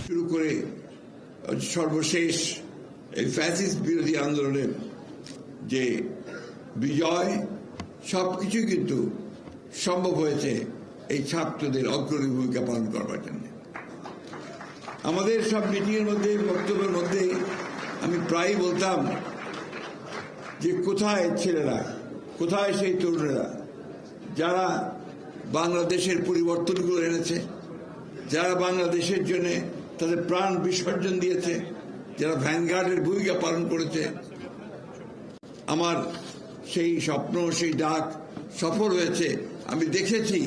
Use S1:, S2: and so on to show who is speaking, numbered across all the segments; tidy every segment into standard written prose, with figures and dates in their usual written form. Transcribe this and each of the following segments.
S1: শুরু করে সর্বশেষ এই ফ্যাসিস্ট বিরোধী আন্দোলনের যে বিজয়, সবকিছু কিন্তু সম্ভব হয়েছে এই ছাত্রদের অগ্রণী ভূমিকা পালন করবার জন্য। আমাদের সব মিটিংয়ের মধ্যে, বক্তব্যের মধ্যে আমি প্রায় বলতাম যে কোথায় ছেলেরা, কোথায় সেই তরুণেরা যারা বাংলাদেশের পরিবর্তনগুলো এনেছে, যারা বাংলাদেশের জন্য তাদের প্রাণ বিসর্জন দিয়েছে, যারা ভ্যানগার্ডের ভূমিকা পালন করেছে। আমার সেই স্বপ্ন, সেই ডাক সফল হয়েছে। আমি দেখেছি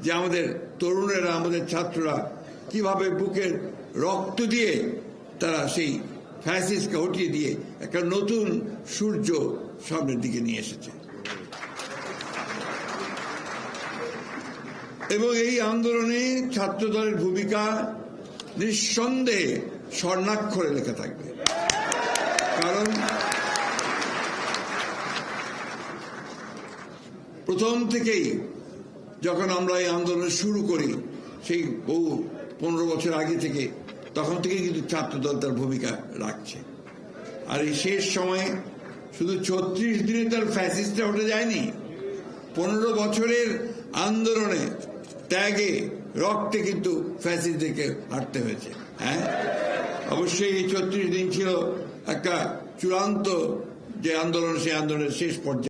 S1: যে আমাদের তরুণেরা, আমাদের ছাত্ররা কিভাবে বুকের রক্ত দিয়ে তারা সেই ফ্যাসিস্টকে হটিয়ে দিয়ে একটা নতুন সূর্য সামনের দিকে নিয়ে এসেছে। এবং এই আন্দোলনে ছাত্রদলের ভূমিকা নিঃসন্দেহে স্বর্ণাক্ষরে লেখা থাকবে। কারণ প্রথম থেকেই যখন আমরা এই আন্দোলন শুরু করি, সেই বহু 15 বছর আগে থেকে, তখন থেকে কিন্তু ছাত্রদল তার ভূমিকা রাখছে। আর এই শেষ সময়ে শুধু 36 দিনে তার ফ্যাসিস্টটা উঠে যায়নি, 15 বছরের আন্দোলনে, ত্যাগে, রক্তে কিন্তু ফ্যাসিস্টদেরকে হারতে হয়েছে। হ্যাঁ, অবশ্যই এই 36 দিন ছিল একটা চূড়ান্ত যে আন্দোলন, সেই আন্দোলনের শেষ পর্যায়ে।